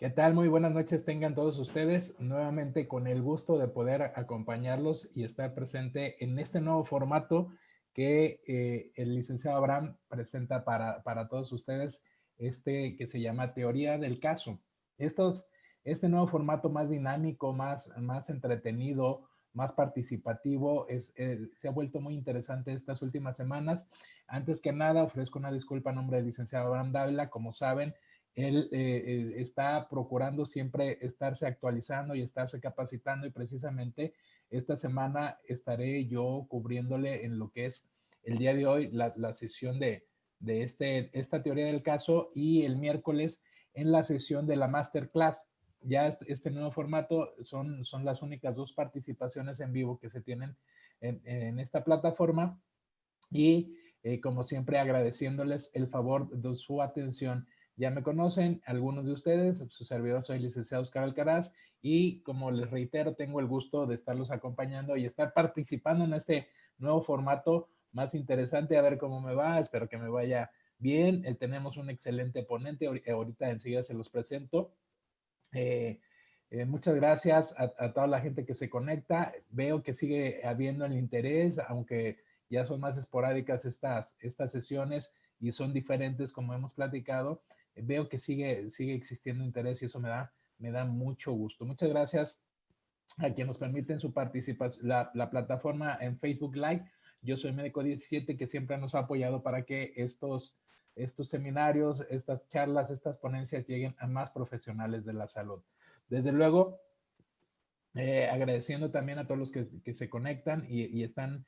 ¿Qué tal? Muy buenas noches tengan todos ustedes. Nuevamente con el gusto de poder acompañarlos y estar presente en este nuevo formato que el licenciado Abraham presenta para todos ustedes, que se llama Teoría del Caso. Estos, este nuevo formato más dinámico, más entretenido, más participativo, se ha vuelto muy interesante estas últimas semanas. Antes que nada, ofrezco una disculpa a nombre del licenciado Abraham Dávila. Como saben, él está procurando siempre estarse actualizando y estarse capacitando, y precisamente esta semana estaré yo cubriéndole en lo que es el día de hoy la sesión de esta teoría del caso, y el miércoles en la sesión de la masterclass. Ya este nuevo formato son las únicas dos participaciones en vivo que se tienen en esta plataforma, y como siempre agradeciéndoles el favor de su atención. Ya me conocen algunos de ustedes, su servidor soy licenciado Oscar Alcaraz, y como les reitero, tengo el gusto de estarlos acompañando y estar participando en este nuevo formato más interesante. A ver cómo me va, espero que me vaya bien. Tenemos un excelente ponente, ahorita enseguida se los presento. Eh, muchas gracias a toda la gente que se conecta. Veo que sigue habiendo el interés, aunque ya son más esporádicas estas sesiones y son diferentes como hemos platicado. Veo que sigue existiendo interés, y eso me da mucho gusto. Muchas gracias a quien nos permiten su participación, la plataforma en Facebook Live. Yo soy Médico 17, que siempre nos ha apoyado para que estos seminarios, estas charlas, estas ponencias lleguen a más profesionales de la salud. Desde luego, agradeciendo también a todos los que se conectan y están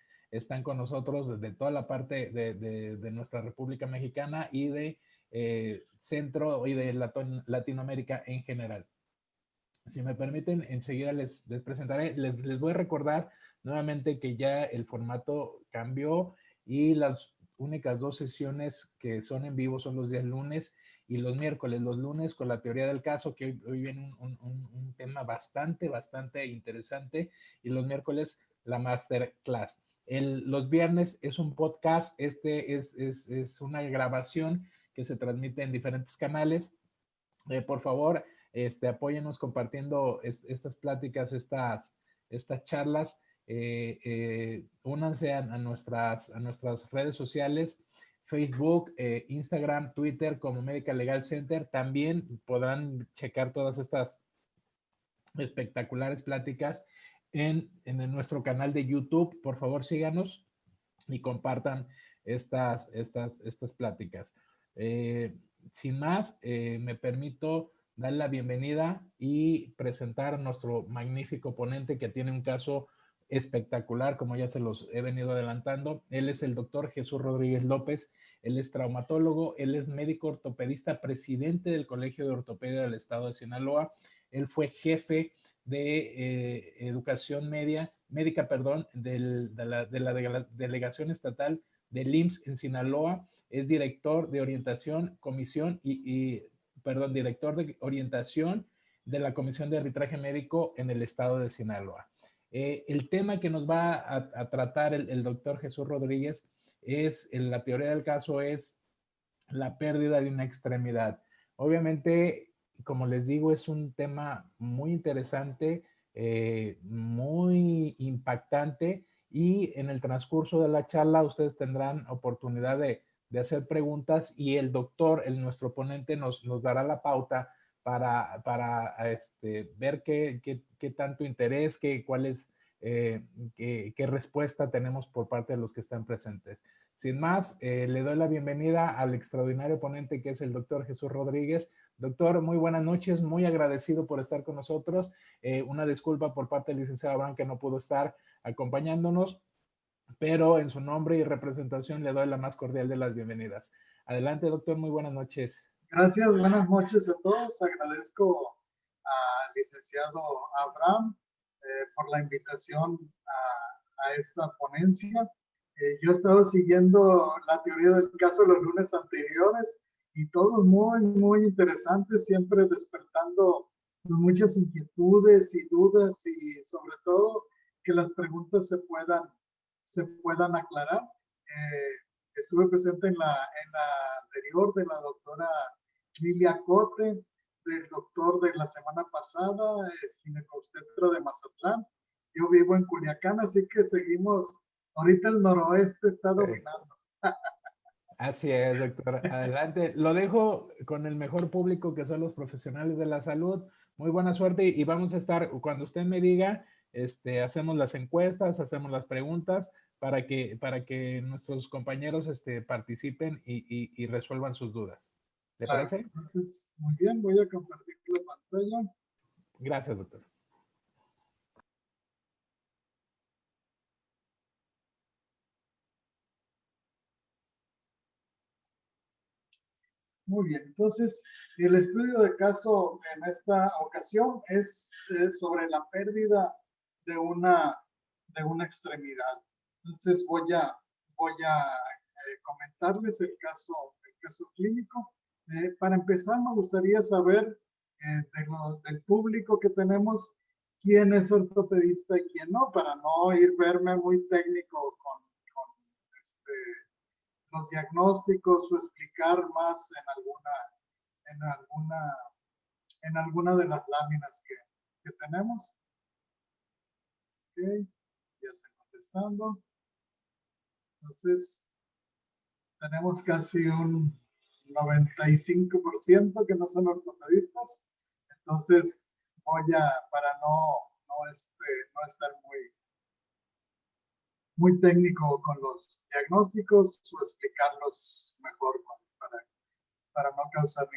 con nosotros de toda la parte de nuestra República Mexicana y de Centro y de Latinoamérica en general. Si me permiten, enseguida les presentaré. Les voy a recordar nuevamente que ya el formato cambió, y las únicas dos sesiones que son en vivo son los días lunes y los miércoles. Los lunes con la teoría del caso, que hoy viene un tema bastante interesante, y los miércoles la masterclass. Los viernes es un podcast, es una grabación que se transmite en diferentes canales. Por favor, apóyennos compartiendo estas pláticas, estas charlas. Únanse a nuestras redes sociales, Facebook, Instagram, Twitter, como Medical Legal Center. También podrán checar todas estas espectaculares pláticas en nuestro canal de YouTube. Por favor, síganos y compartan estas pláticas. Eh, Sin más, me permito dar la bienvenida y presentar a nuestro magnífico ponente, que tiene un caso espectacular, como ya se los he venido adelantando. Él es el doctor Jesús Rodríguez López. Él es traumatólogo, él es médico ortopedista, presidente del Colegio de Ortopedia del Estado de Sinaloa. Él fue jefe de educación médica, perdón, de la delegación estatal del IMSS en Sinaloa. Es director de orientación, director de orientación de la Comisión de Arbitraje Médico en el estado de Sinaloa. El tema que nos va a tratar el doctor Jesús Rodríguez la teoría del caso, es la pérdida de una extremidad. Obviamente, como les digo, es un tema muy interesante, muy impactante, y en el transcurso de la charla ustedes tendrán oportunidad de hacer preguntas, y el doctor, nuestro ponente, nos dará la pauta para ver qué tanto interés, qué respuesta tenemos por parte de los que están presentes. Sin más, le doy la bienvenida al extraordinario ponente, que es el doctor Jesús Rodríguez. Doctor, muy buenas noches, muy agradecido por estar con nosotros. Una disculpa por parte del licenciado Abraham, que no pudo estar acompañándonos, pero en su nombre y representación le doy la más cordial de las bienvenidas. Adelante, doctor, muy buenas noches. Gracias, buenas noches a todos. Agradezco al licenciado Abraham por la invitación a esta ponencia. Yo he estado siguiendo la teoría del caso los lunes anteriores y todos muy interesantes, siempre despertando muchas inquietudes y dudas, y sobre todo que las preguntas se puedan aclarar. Estuve presente en la anterior de la doctora Lilia Cote, del doctor de la semana pasada, el ginecobstetra de Mazatlán. Yo vivo en Culiacán, así que seguimos. Ahorita el noroeste está dominando. Así es, doctor. Adelante. Lo dejo con el mejor público que son los profesionales de la salud. Muy buena suerte y vamos a estar, cuando usted me diga, hacemos las encuestas, hacemos las preguntas para que nuestros compañeros participen y resuelvan sus dudas. ¿Le Claro, parece? entonces, muy bien, voy a compartir la pantalla. Gracias, doctor. Muy bien, entonces el estudio de caso en esta ocasión es sobre la pérdida de una extremidad. Entonces voy a comentarles el caso clínico. Para empezar, me gustaría saber del público que tenemos quién es ortopedista y quién no, para no ir verme muy técnico con los diagnósticos o explicar más en alguna, en alguna de las láminas que tenemos. Ok, ya estoy contestando. Entonces, tenemos casi un 95% que no son ortopedistas. Entonces, para no estar muy técnico con los diagnósticos o explicarlos mejor para no causar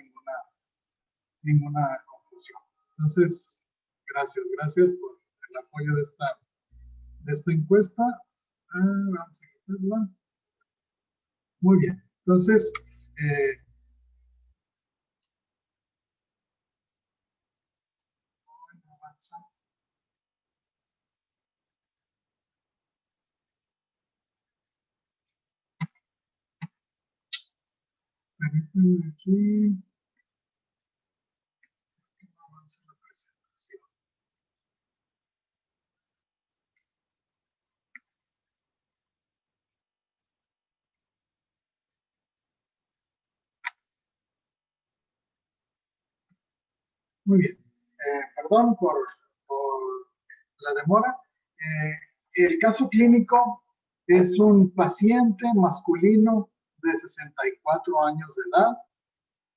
ninguna confusión. Entonces, gracias por el apoyo de esta encuesta. Vamos a quitarla. Muy bien, entonces, permítanme aquí. Avanza la presentación. Muy bien. Perdón por la demora. El caso clínico es un paciente masculino de 64 años de edad.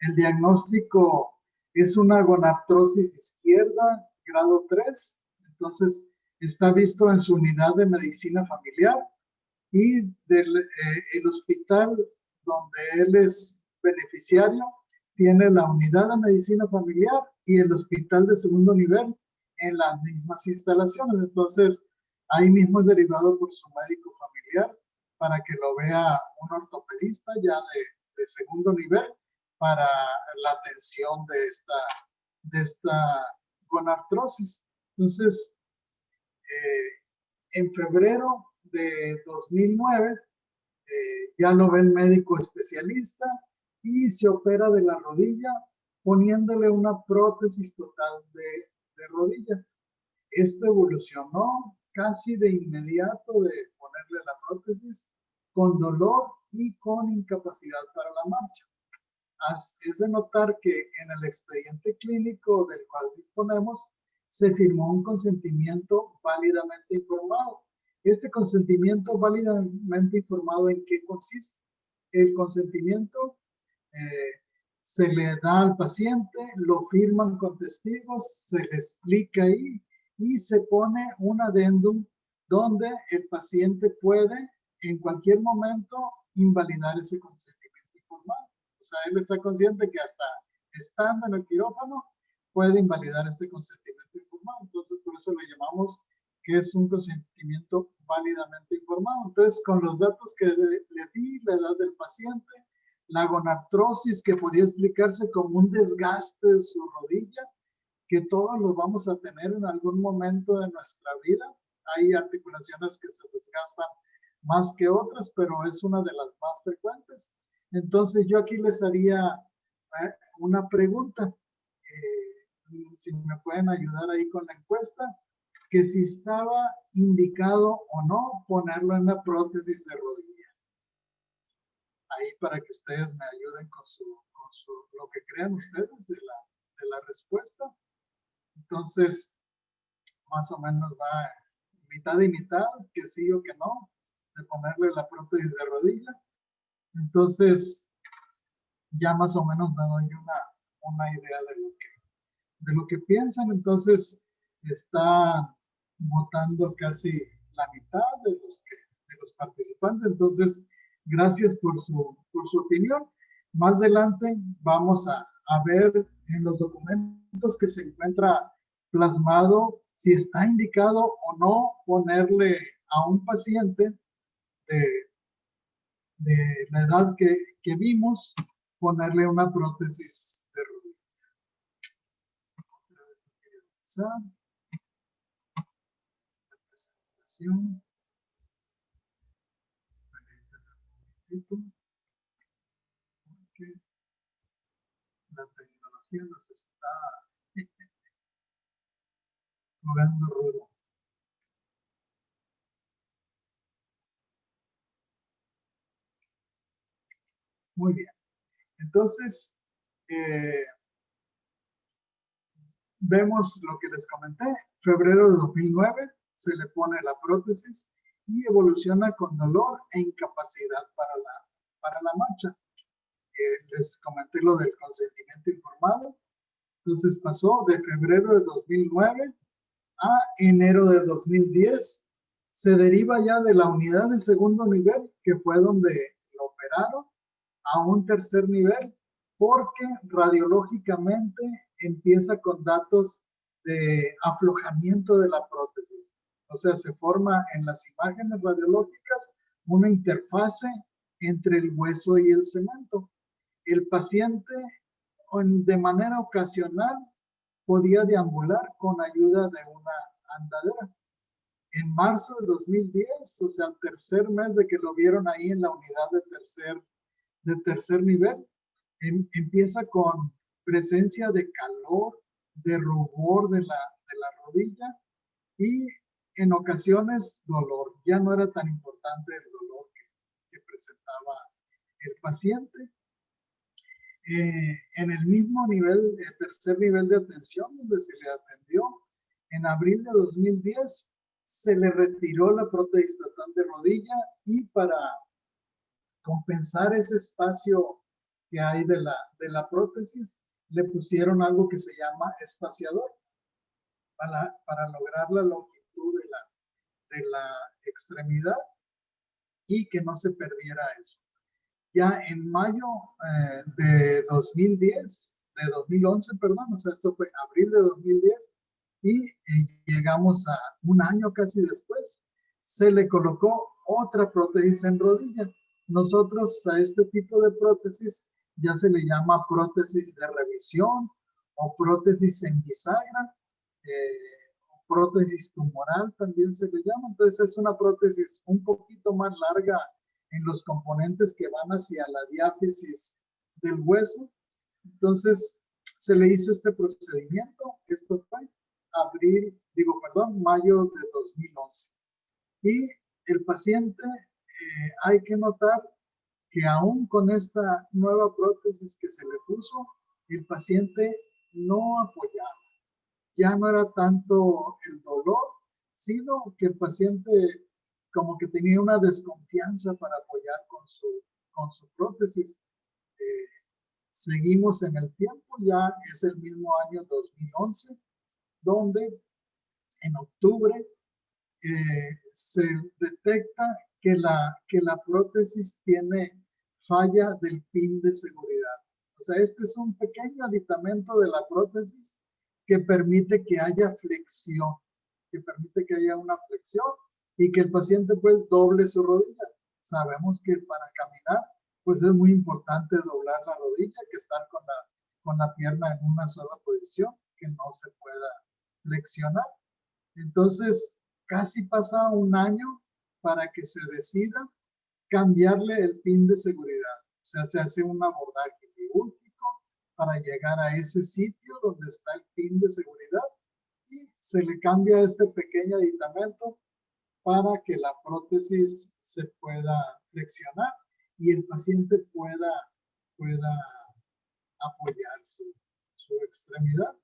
El diagnóstico es una gonartrosis izquierda, grado 3. Entonces, está visto en su unidad de medicina familiar y el hospital donde él es beneficiario tiene la unidad de medicina familiar y el hospital de segundo nivel en las mismas instalaciones. Entonces, ahí mismo es derivado por su médico familiar para que lo vea un ortopedista ya de segundo nivel para la atención de esta gonartrosis. Entonces, en febrero de 2009, ya lo ve el médico especialista y se opera de la rodilla poniéndole una prótesis total de rodilla. Esto evolucionó casi de inmediato de ponerle la prótesis con dolor y con incapacidad para la marcha. Es de notar que en el expediente clínico del cual disponemos se firmó un consentimiento válidamente informado. Este consentimiento válidamente informado, ¿en qué consiste? El consentimiento se le da al paciente, lo firman con testigos, se le explica ahí y se pone un adendum donde el paciente puede en cualquier momento invalidar ese consentimiento informado. O sea, él está consciente que hasta estando en el quirófano puede invalidar este consentimiento informado. Entonces, por eso le llamamos que es un consentimiento válidamente informado. Entonces, con los datos que le di, la edad del paciente, la gonartrosis que podía explicarse como un desgaste de su rodilla, que todos los vamos a tener en algún momento de nuestra vida. Hay articulaciones que se desgastan más que otras, pero es una de las más frecuentes. Entonces yo aquí les haría una pregunta, si me pueden ayudar ahí con la encuesta, que si estaba indicado o no ponerlo en la prótesis de rodilla. Ahí para que ustedes me ayuden con lo que crean ustedes la respuesta. Entonces, más o menos va mitad y mitad, que sí o que no, de ponerle la prótesis de rodilla. Entonces, ya más o menos me doy una idea de lo que piensan. Entonces, está votando casi la mitad de los participantes. Entonces, gracias por su opinión. Más adelante vamos a ver en los documentos que se encuentra plasmado si está indicado o no ponerle a un paciente de, de la edad que vimos, ponerle una prótesis de rodilla. Presentación. Porque la tecnología nos está jugando rudo. Muy bien. Entonces, vemos lo que les comenté. Febrero de 2009 se le pone la prótesis y evoluciona con dolor e incapacidad para la marcha. Les comenté lo del consentimiento informado. Entonces pasó de febrero de 2009 a enero de 2010. Se deriva ya de la unidad de segundo nivel, que fue donde lo operaron, a un tercer nivel, porque radiológicamente empieza con datos de aflojamiento de la prótesis. O sea, se forma en las imágenes radiológicas una interfase entre el hueso y el cemento. El paciente de manera ocasional podía deambular con ayuda de una andadera. En marzo de 2010, o sea, el tercer mes de que lo vieron ahí en la unidad de tercer nivel, empieza con presencia de calor, de rubor de la rodilla y en ocasiones dolor. Ya no era tan importante el dolor que presentaba el paciente. En el mismo nivel, el tercer nivel de atención donde se le atendió, en abril de 2010 se le retiró la prótesis total de rodilla y para compensar ese espacio que hay de la prótesis, le pusieron algo que se llama espaciador para lograr la longitud de la extremidad y que no se perdiera eso. Ya en mayo de 2010, de 2011, perdón, o sea, esto fue abril de 2010, y llegamos a un año casi después, se le colocó otra prótesis en rodilla. Nosotros a este tipo de prótesis ya se le llama prótesis de revisión o prótesis en bisagra, prótesis tumoral también se le llama. Entonces es una prótesis un poquito más larga en los componentes que van hacia la diáfisis del hueso. Entonces se le hizo este procedimiento. Esto fue mayo de 2011. Y el paciente, hay que notar que aún con esta nueva prótesis que se le puso, el paciente no apoyaba. Ya no era tanto el dolor, sino que el paciente como que tenía una desconfianza para apoyar con su prótesis. Seguimos en el tiempo, ya es el mismo año 2011, donde en octubre se detecta que la prótesis tiene falla del pin de seguridad. O sea, este es un pequeño aditamento de la prótesis que permite que haya flexión, que permite que haya una flexión y que el paciente pues doble su rodilla. Sabemos que para caminar pues es muy importante doblar la rodilla, que estar con la pierna en una sola posición, que no se pueda flexionar. Entonces, casi pasa un año para que se decida cambiarle el pin de seguridad. O sea, se hace un abordaje quirúrgico para llegar a ese sitio donde está el pin de seguridad y se le cambia este pequeño aditamento para que la prótesis se pueda flexionar y el paciente pueda apoyar su su extremidad.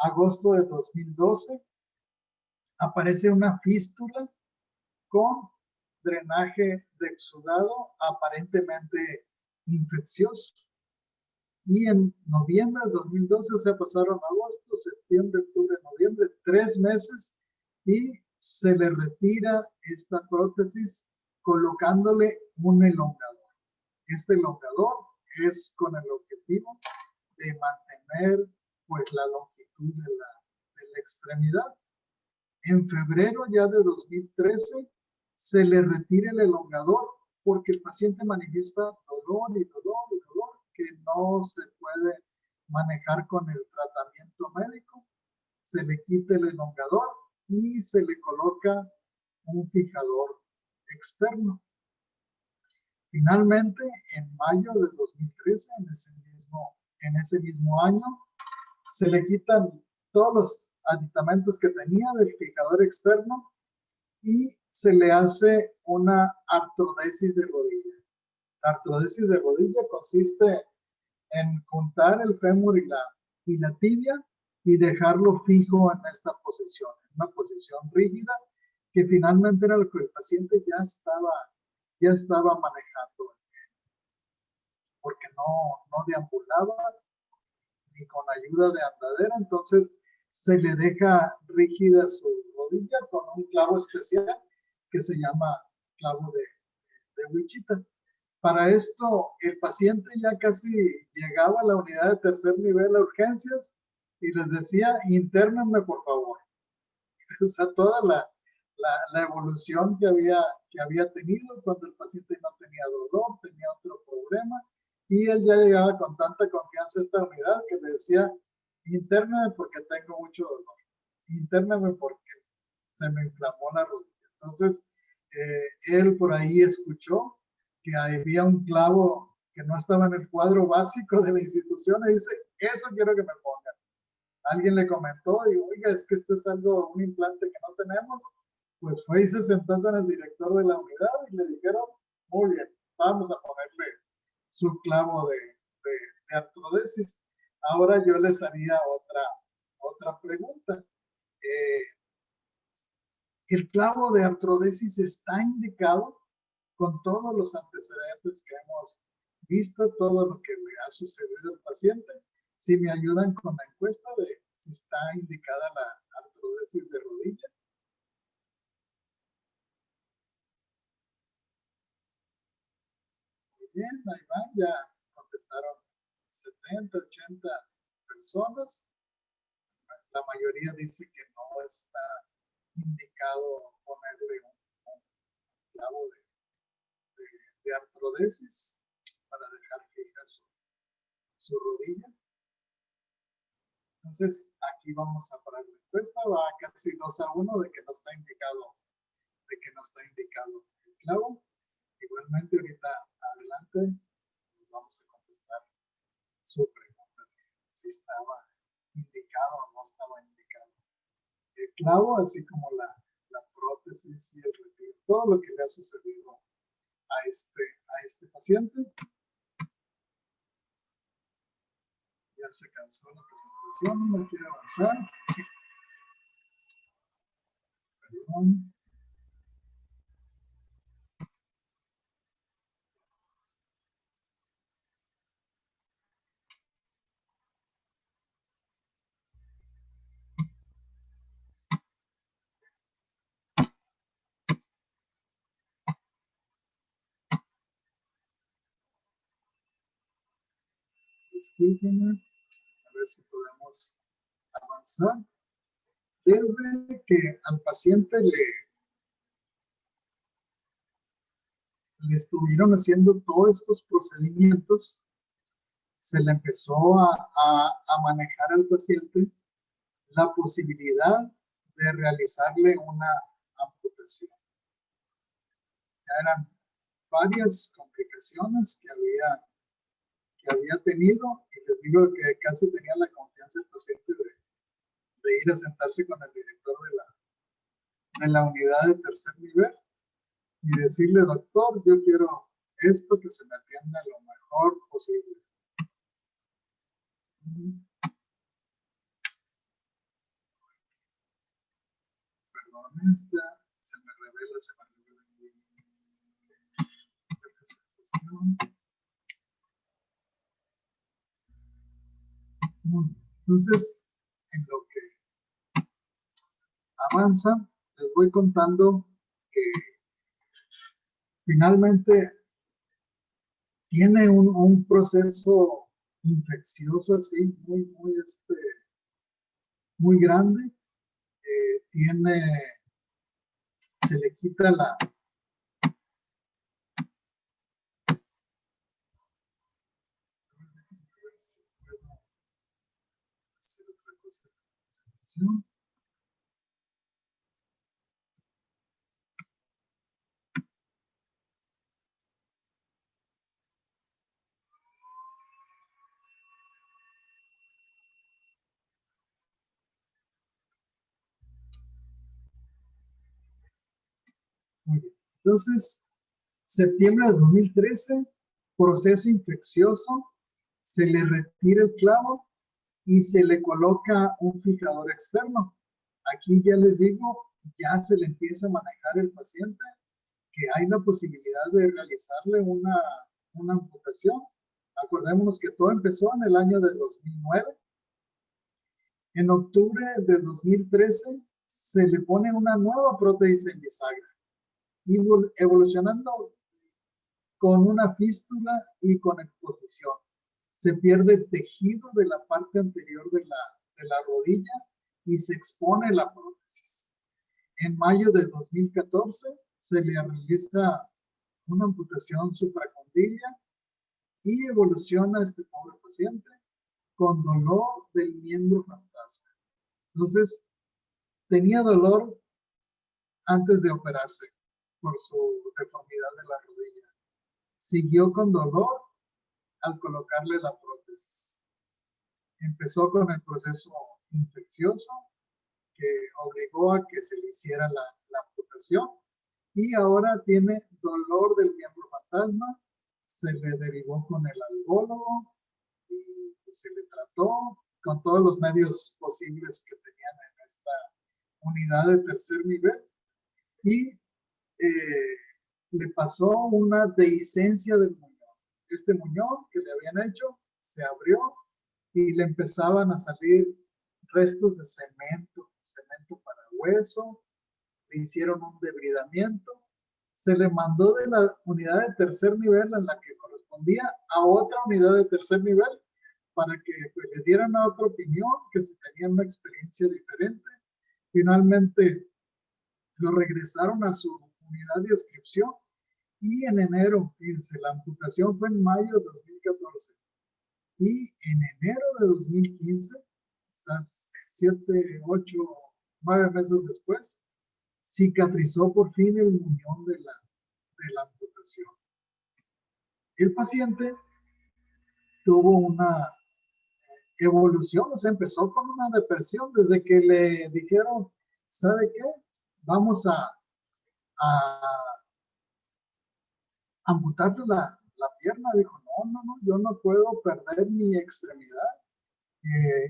Agosto de 2012, aparece una fístula con drenaje de exudado aparentemente infeccioso. Y en noviembre de 2012, o sea, pasaron agosto, septiembre, octubre, noviembre, 3 meses, y se le retira esta prótesis colocándole un elongador. Este elongador es con el objetivo de mantener pues la longitud de la extremidad. En febrero ya de 2013 se le retira el elongador porque el paciente manifiesta dolor y dolor y dolor que no se puede manejar con el tratamiento médico. Se le quita el elongador y se le coloca un fijador externo. Finalmente, en mayo de 2013, en ese mismo año, se le quitan todos los aditamentos que tenía del fijador externo y se le hace una artrodesis de rodilla. La artrodesis de rodilla consiste en juntar el fémur y la tibia y dejarlo fijo en esta posición, en una posición rígida, que finalmente era lo que el paciente ya estaba manejando, porque no deambulaba ni con ayuda de andadera. Entonces se le deja rígida su rodilla con un clavo especial que se llama clavo de Wichita. Para esto, el paciente ya casi llegaba a la unidad de tercer nivel a urgencias y les decía, internenme por favor. O sea, toda la evolución que había tenido cuando el paciente no tenía dolor, tenía otro problema, y él ya llegaba con tanta confianza a esta unidad que le decía, internenme porque tengo mucho dolor, internenme porque se me inflamó la rodilla. Entonces, él por ahí escuchó que había un clavo que no estaba en el cuadro básico de la institución y dice, eso quiero que me pongan. Alguien le comentó y oiga, es que esto es un implante que no tenemos. Pues fue y se sentó con el director de la unidad y le dijeron, muy bien, vamos a ponerle su clavo de artrodesis. Ahora yo les haría otra pregunta. El clavo de artrodesis está indicado con todos los antecedentes que hemos visto, todo lo que le ha sucedido al paciente. Si me ayudan con la encuesta de si está indicada la artrodesis de rodilla. Muy bien, ahí van, ya contestaron 70, 80 personas. La mayoría dice que no está indicado ponerle un clavo de artrodesis para dejar fija su rodilla. Entonces, aquí vamos a parar la encuesta, va casi 2-1 de que no está indicado el clavo. Igualmente, ahorita adelante, vamos a contestar su pregunta de si estaba indicado o no estaba indicado el clavo, así como la prótesis y el retiro, todo lo que le ha sucedido a este paciente. Ya se cansó la presentación, no quiere avanzar. Perdón. Discúlpenme, a ver si podemos avanzar. Desde que al paciente le estuvieron haciendo todos estos procedimientos, se le empezó a manejar al paciente la posibilidad de realizarle una amputación. Ya eran varias complicaciones que había tenido, y les digo que casi tenía la confianza el paciente de ir a sentarse con el director de la unidad de tercer nivel y decirle, doctor, yo quiero esto, que se me atienda lo mejor posible. perdón, se me revela, entonces, en lo que avanza, les voy contando que finalmente tiene un proceso infeccioso así, muy grande. Se le quita la... Muy bien. Entonces, septiembre de 2013, proceso infeccioso, se le retira el clavo y se le coloca un fijador externo. Aquí ya les digo, ya se le empieza a manejar el paciente, que hay la posibilidad de realizarle una amputación. Acordémonos que todo empezó en el año de 2009. En octubre de 2013 se le pone una nueva prótesis en bisagra, evolucionando con una fístula y con exposición. Se pierde tejido de la parte anterior de la rodilla y se expone la prótesis. En mayo de 2014 se le realiza una amputación supracondiliar y evoluciona este pobre paciente con dolor del miembro fantasma. Entonces, tenía dolor antes de operarse por su deformidad de la rodilla. Siguió con dolor al colocarle la prótesis. Empezó con el proceso infeccioso que obligó a que se le hiciera la amputación y ahora tiene dolor del miembro fantasma. Se le derivó con el algólogo y se le trató con todos los medios posibles que tenían en esta unidad de tercer nivel y le pasó una dehiscencia del muñón. Este muñón que le habían hecho se abrió y le empezaban a salir restos de cemento para hueso, le hicieron un debridamiento, se le mandó de la unidad de tercer nivel en la que correspondía a otra unidad de tercer nivel para que pues, les dieran otra opinión, que se tenían una experiencia diferente. Finalmente lo regresaron a su unidad de inscripción y en enero, fíjense, la amputación fue en mayo de 2014 y en enero de 2015, quizás 7, 8, 9 meses después, cicatrizó por fin el muñón de la amputación. El paciente tuvo una evolución, o sea, empezó con una depresión desde que le dijeron, ¿sabe qué? Vamos a amputarle la pierna. Dijo, no, yo no puedo perder mi extremidad.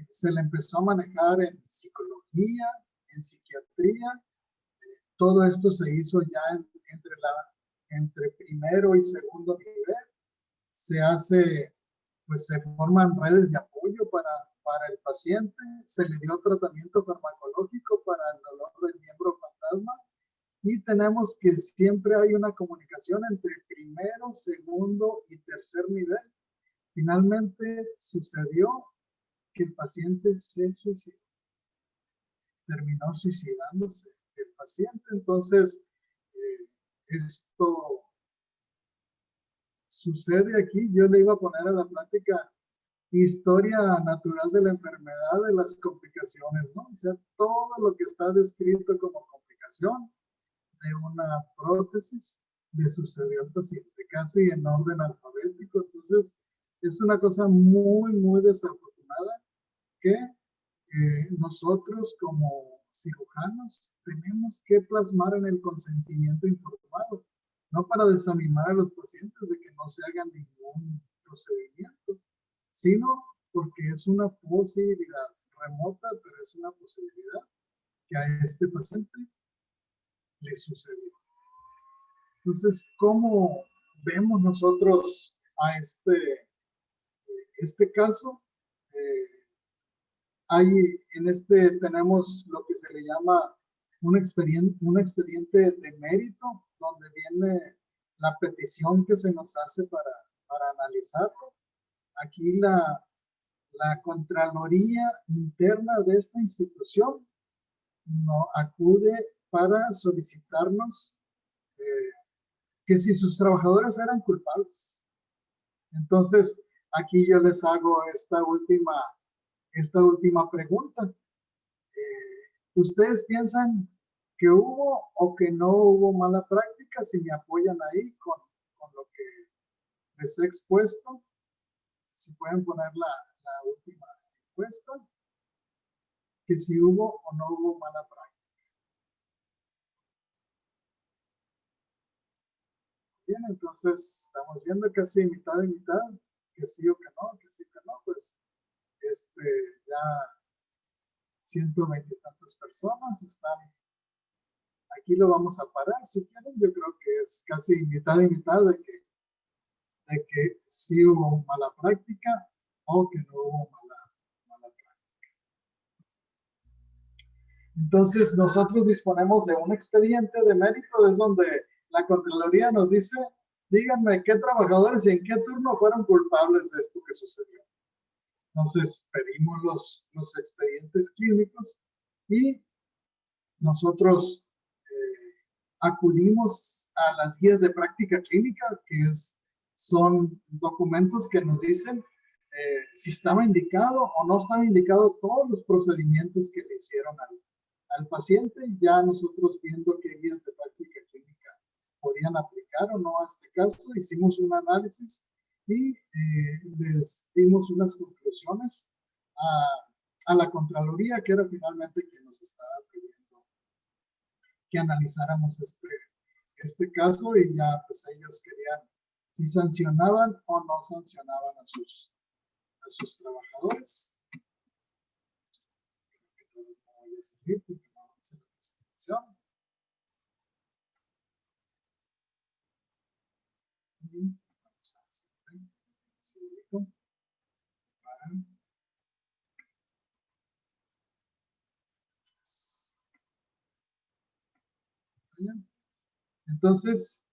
Se le empezó a manejar en psicología, en psiquiatría. Todo esto se hizo ya entre primero y segundo nivel. Se forman redes de apoyo para el paciente. Se le dio tratamiento farmacológico para el dolor del miembro fantasma. Y tenemos que siempre hay una comunicación entre primero, segundo y tercer nivel. Finalmente sucedió que el paciente se suicidó. Terminó suicidándose el paciente. Entonces, esto sucede aquí. Yo le iba a poner a la plática historia natural de la enfermedad, de las complicaciones, ¿no? O sea, todo lo que está descrito como complicación de una prótesis le sucedió al paciente, casi en orden alfabético. Entonces, es una cosa muy desafortunada que nosotros como cirujanos tenemos que plasmar en el consentimiento informado, no para desanimar a los pacientes de que no se haga ningún procedimiento, sino porque es una posibilidad remota, pero es una posibilidad que a este paciente le sucedió. Entonces, ¿cómo vemos nosotros a este caso? Tenemos lo que se le llama un expediente de mérito, donde viene la petición que se nos hace para analizarlo. Aquí la Contraloría Interna de esta institución no acude para solicitarnos que si sus trabajadores eran culpables. Entonces, aquí yo les hago esta última pregunta. ¿Ustedes piensan que hubo o que no hubo mala práctica? Si me apoyan ahí con lo que les he expuesto, si pueden poner la última encuesta, que si hubo o no hubo mala práctica. Bien, entonces estamos viendo casi mitad y mitad, que sí o que no, que sí o que no, pues ya 120 y tantas personas están. Aquí lo vamos a parar si quieren. Yo creo que es casi mitad y mitad de que sí hubo mala práctica o que no hubo mala práctica. Entonces nosotros disponemos de un expediente de mérito, es donde la Contraloría nos dice, díganme qué trabajadores y en qué turno fueron culpables de esto que sucedió. Entonces pedimos los expedientes clínicos y nosotros acudimos a las guías de práctica clínica, que son documentos que nos dicen si estaba indicado o no estaba indicado todos los procedimientos que le hicieron al paciente. Ya nosotros, viendo qué guías de práctica clínica podían aplicar o no a este caso, hicimos un análisis y les dimos unas conclusiones a la Contraloría, que era finalmente quien nos estaba pidiendo que analizáramos este caso, y ya pues ellos querían si sancionaban o no sancionaban a sus trabajadores. No voy a seguir porque no avance la presentación. Y vamos a hacer un segundito para entonces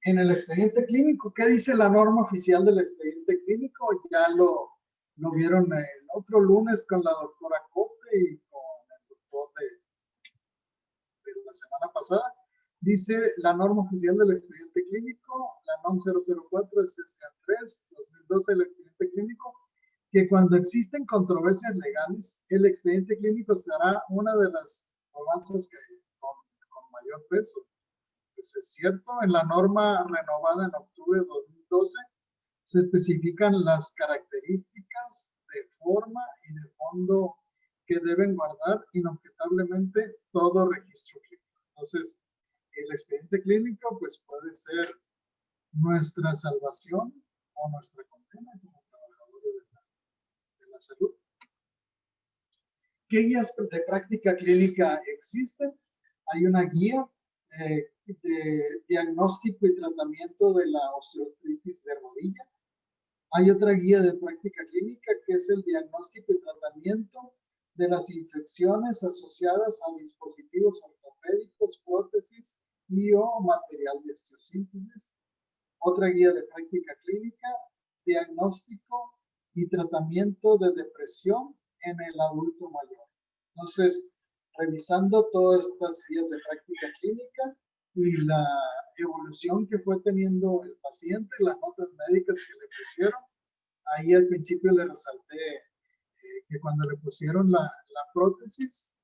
en el expediente clínico, ¿qué dice la norma oficial del expediente clínico? Ya lo vieron el otro lunes con la doctora Cote y con el doctor de la semana pasada. Dice la norma oficial del expediente clínico, la NOM 004 de CCA3 2012 del expediente clínico, que cuando existen controversias legales, el expediente clínico será una de las avances con mayor peso. Pues es cierto, en la norma renovada en octubre de 2012 se especifican las características de forma y de fondo que deben guardar inobjetablemente todo registro clínico. Entonces, el expediente clínico pues puede ser nuestra salvación o nuestra condena como trabajadores de la salud. ¿Qué guías de práctica clínica existen? Hay una guía de diagnóstico y tratamiento de la osteoartritis de rodilla. Hay otra guía de práctica clínica que es el diagnóstico y tratamiento de las infecciones asociadas a dispositivos ortopédicos, prótesis y o material de osteosíntesis. Otra guía de práctica clínica, diagnóstico y tratamiento de depresión en el adulto mayor. Entonces, revisando todas estas guías de práctica clínica y la evolución que fue teniendo el paciente, las notas médicas que le pusieron, ahí al principio le resalté que cuando le pusieron la prótesis,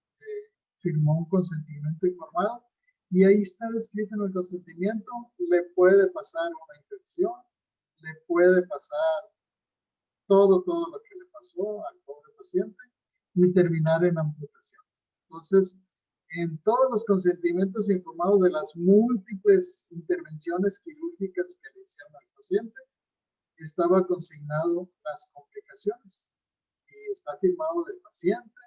firmó un consentimiento informado, y ahí está descrito en el consentimiento, le puede pasar una infección, le puede pasar todo lo que le pasó al pobre paciente y terminar en amputación. Entonces, en todos los consentimientos informados de las múltiples intervenciones quirúrgicas que le hicieron al paciente, estaba consignado las complicaciones y está firmado del paciente,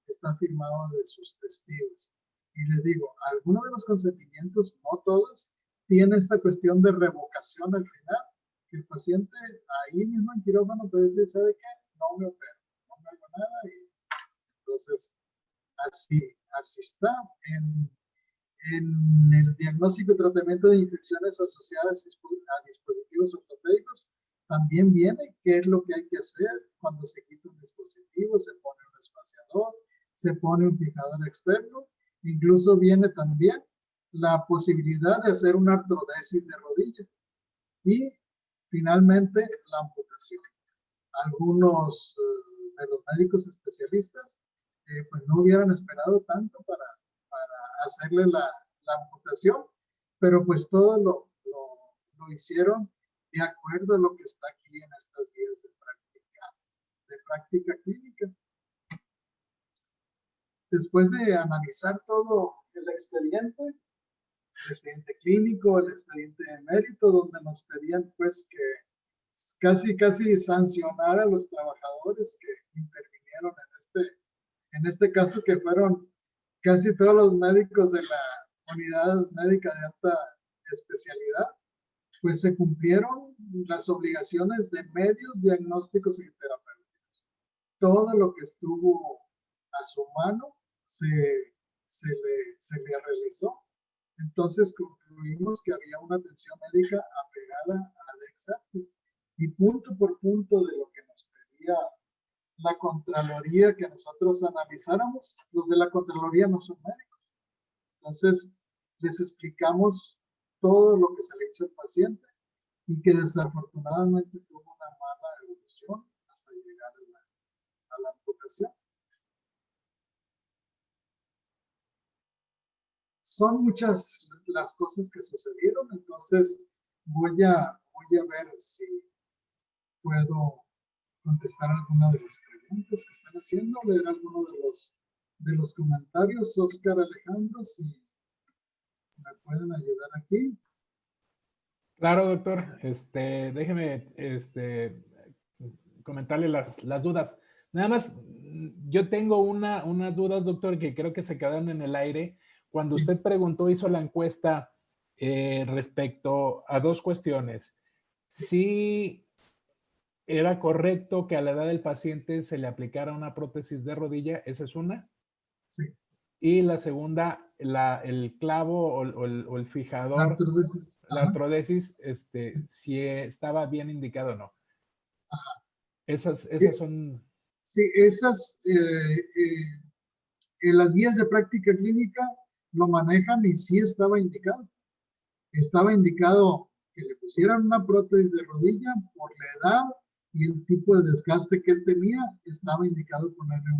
está firmado de sus testigos. Y les digo, algunos de los consentimientos, no todos, tiene esta cuestión de revocación al final, que el paciente ahí mismo en quirófano puede decir, ¿sabe qué? No me opero, no me hago nada. Y entonces, así está. En el diagnóstico y tratamiento de infecciones asociadas a dispositivos ortopédicos, también viene qué es lo que hay que hacer cuando se quita un dispositivo, se pone un espaciador, se pone un fijador externo, incluso viene también la posibilidad de hacer una artrodesis de rodilla y finalmente la amputación. Algunos de los médicos especialistas pues no hubieran esperado tanto para hacerle la amputación, pero pues todo lo hicieron de acuerdo a lo que está aquí en estas guías de práctica clínica. Después de analizar todo el expediente clínico, el expediente de mérito, donde nos pedían pues que casi sancionar a los trabajadores que intervinieron en este caso, que fueron casi todos los médicos de la unidad médica de alta especialidad, pues se cumplieron las obligaciones de medios diagnósticos y terapéuticos. Todo lo que estuvo a su mano se le realizó. Entonces concluimos que había una atención médica apegada al ex artis y punto por punto de lo que nos pedía la Contraloría que nosotros analizáramos. Los de la Contraloría no son médicos. Entonces les explicamos todo lo que se le hizo al paciente y que desafortunadamente tuvo una mala evolución hasta llegar a la amputación. Son muchas las cosas que sucedieron, entonces voy a ver si puedo contestar alguna de las preguntas que están haciendo, leer alguno de los comentarios. Oscar Alejandro, si me pueden ayudar aquí. Claro, doctor. Déjeme comentarle las dudas. Nada más, yo tengo unas dudas, doctor, que creo que se quedaron en el aire. Cuando Sí. usted preguntó, hizo la encuesta respecto a dos cuestiones. Si era correcto que a la edad del paciente se le aplicara una prótesis de rodilla, esa es una. Sí. Y la segunda, el clavo o el fijador, la artrodesis, si estaba bien indicado o no. Ajá. Esas son... Sí, esas en las guías de práctica clínica lo manejan y sí estaba indicado. Estaba indicado que le pusieran una prótesis de rodilla por la edad y el tipo de desgaste que él tenía. Estaba indicado ponerle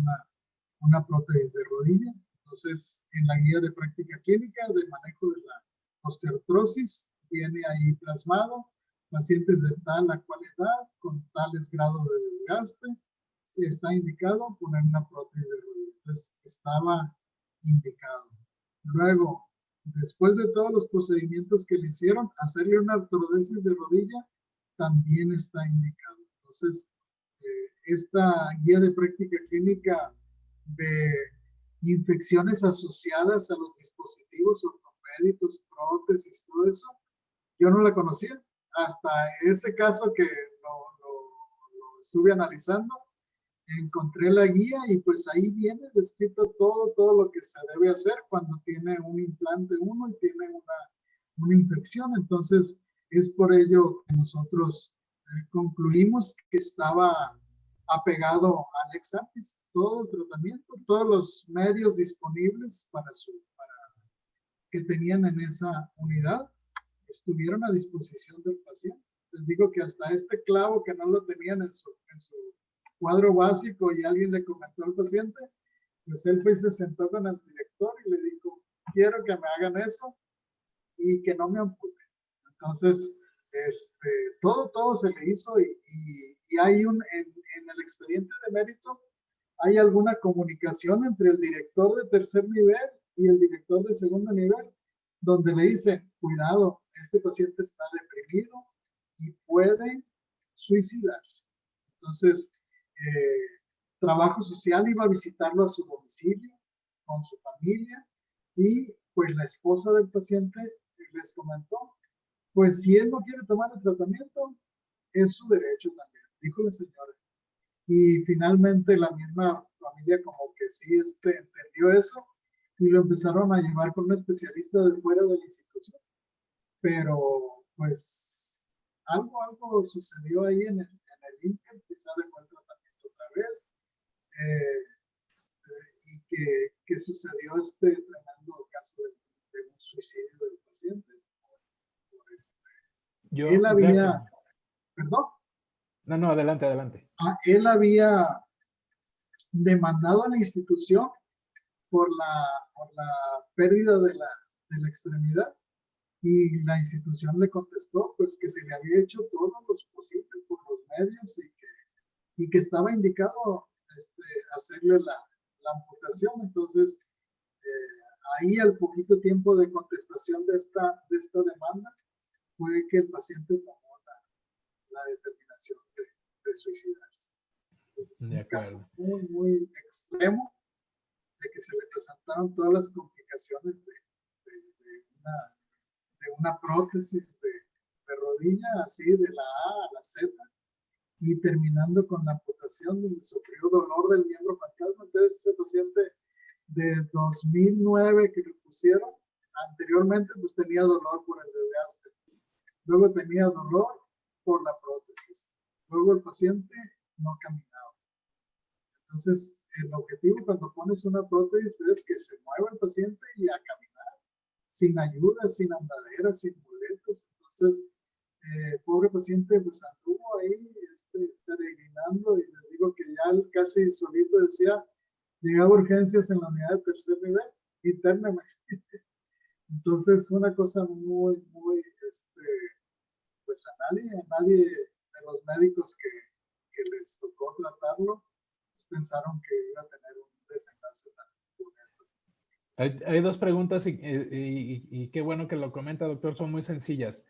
una prótesis de rodilla. Entonces, en la guía de práctica clínica de manejo de la osteoartrosis viene ahí plasmado pacientes de tal a cual edad con tales grados de desgaste. Si está indicado poner una prótesis de rodilla. Entonces, estaba indicado. Luego, después de todos los procedimientos que le hicieron, hacerle una artrodesis de rodilla también está indicado. Entonces, esta guía de práctica clínica de infecciones asociadas a los dispositivos ortopédicos, prótesis, todo eso, yo no la conocía. Hasta ese caso que lo estuve analizando, encontré la guía y pues ahí viene descrito todo lo que se debe hacer cuando tiene un implante uno y tiene una infección. Entonces, es por ello que nosotros concluimos que estaba apegado al ex artis, todo el tratamiento, todos los medios disponibles para que tenían en esa unidad estuvieron a disposición del paciente. Les digo que hasta este clavo que no lo tenían en su cuadro básico y alguien le comentó al paciente, pues él fue y se sentó con el director y le dijo, quiero que me hagan eso y que no me amputen. Entonces, todo se le hizo y hay en el expediente de mérito, hay alguna comunicación entre el director de tercer nivel y el director de segundo nivel, donde le dice, cuidado, este paciente está deprimido y puede suicidarse. Entonces, trabajo social iba a visitarlo a su domicilio con su familia Y pues la esposa del paciente les comentó, pues si él no quiere tomar el tratamiento, es su derecho también, dijo la señora. Y finalmente la misma familia como que sí entendió eso y lo empezaron a llevar con un especialista de fuera de la institución. Pero pues algo sucedió ahí en el Inter, quizá dejó el tratamiento otra vez, eh, y que sucedió este tremendo caso de un suicidio del paciente. Por Yo, él gracias. había, perdón, No, no, adelante, adelante. él había demandado a la institución por la pérdida de la extremidad y la institución le contestó pues que se le había hecho todo lo posible por los medios y que estaba indicado hacerle la amputación. Entonces, ahí al poquito tiempo de contestación de esta demanda fue que el paciente tomó la determinación de suicidarse. Entonces, es De un caso acuerdo. muy, muy extremo de que se le presentaron todas las complicaciones de una prótesis de rodilla, así de la A a la Z, y terminando con la amputación donde sufrió dolor del miembro fantasma. Entonces, ese paciente de 2009 que le pusieron, anteriormente pues tenía dolor por el desgaste, luego tenía dolor por la prótesis, luego el paciente no caminaba. Entonces, el objetivo cuando pones una prótesis es que se mueva el paciente y a caminar, sin ayuda, sin andadera, sin muletas. Entonces, pobre paciente pues anduvo ahí peregrinando y les digo que ya casi solito decía, llegaba a urgencias en la unidad de tercer nivel, internamente. Entonces, una cosa muy, muy, pues a nadie de los médicos que les tocó tratarlo, pues pensaron que iba a tener un desenlace tan funesto. Hay dos preguntas y qué bueno que lo comenta, doctor, son muy sencillas.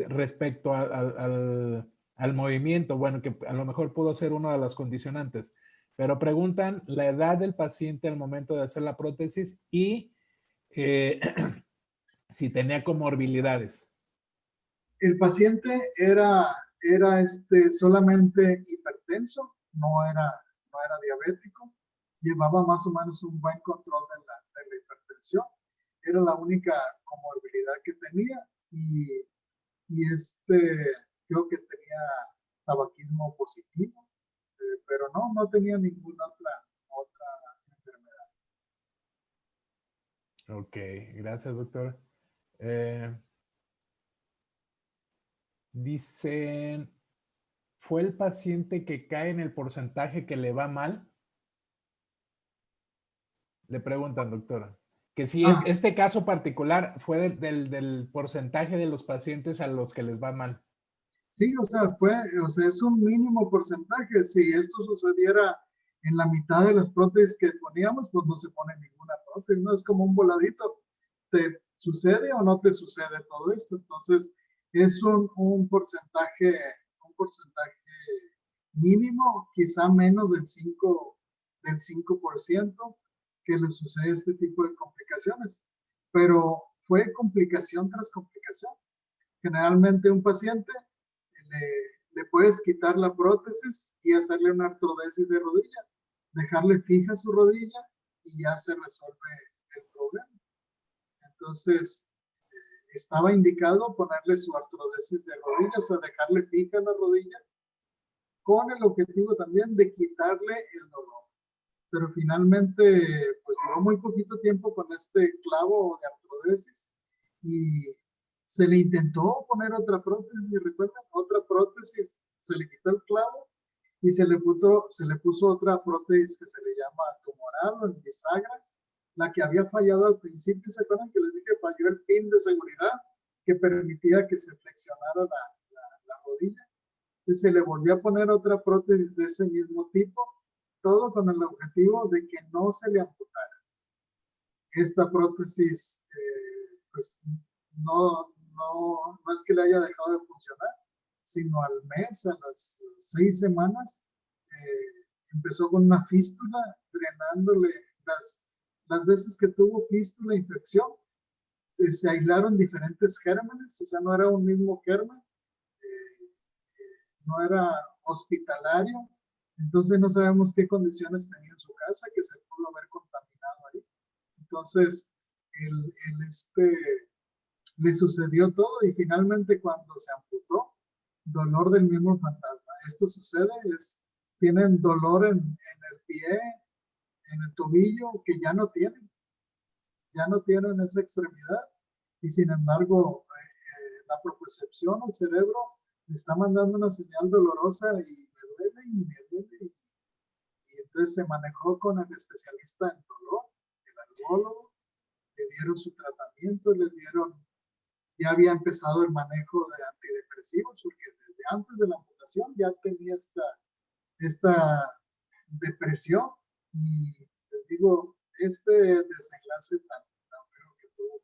Respecto al movimiento, bueno, que a lo mejor pudo ser una de las condicionantes, pero preguntan la edad del paciente al momento de hacer la prótesis y eh, si tenía comorbilidades. El paciente era solamente hipertenso, no era diabético, llevaba más o menos un buen control de la hipertensión, era la única comorbilidad que tenía y creo que tenía tabaquismo positivo, pero no tenía ninguna otra enfermedad. Ok, gracias, doctor. Eh, Dicen, ¿fue el paciente que cae en el porcentaje que le va mal? Le preguntan, doctora. Que si es, Ah, este caso particular fue del porcentaje de los pacientes a los que les va mal. sí, o sea, es un mínimo porcentaje. Si esto sucediera en la mitad de las prótesis que poníamos, pues no se pone ninguna prótesis, ¿no? Es como un voladito. ¿Te sucede o no te sucede todo esto? Entonces, es un porcentaje mínimo, quizá menos del 5% que le sucede este tipo de complicaciones. Pero fue complicación tras complicación. Generalmente un paciente le puedes quitar la prótesis y hacerle una artrodesis de rodilla, dejarle fija su rodilla y ya se resuelve el problema. Entonces, estaba indicado ponerle su artrodesis de rodilla, o sea, dejarle fija la rodilla con el objetivo también de quitarle el dolor. Pero finalmente, pues duró muy poquito tiempo con este clavo de artrodesis y se le intentó poner otra prótesis, y recuerdan, otra prótesis, se le quitó el clavo y se le puso otra prótesis que se le llama tumoral o en bisagra, la que había fallado al principio. ¿Se acuerdan que les dije? Falló el pin de seguridad que permitía que se flexionara la rodilla. Entonces se le volvió a poner otra prótesis de ese mismo tipo, todo con el objetivo de que no se le amputara. Esta prótesis, pues no es que le haya dejado de funcionar, sino al mes, a las 6 semanas, empezó con una fístula drenándole las veces que tuvo fístula, infección, se aislaron diferentes gérmenes, o sea, no era un mismo germen, no era hospitalario, entonces no sabemos qué condiciones tenía en su casa, que se pudo haber contaminado ahí. Entonces, le sucedió todo y finalmente cuando se amputó, dolor del mismo fantasma. Esto sucede, tienen dolor en el pie, en el tobillo, que ya no tienen esa extremidad y sin embargo la propiocepción al cerebro le está mandando una señal dolorosa y me duele y me duele. Y entonces se manejó con el especialista en dolor, el alergólogo, le dieron su tratamiento, ya había empezado el manejo de antidepresivos, porque desde antes de la amputación ya tenía esta depresión y les digo, este desenlace tan feo que tuvo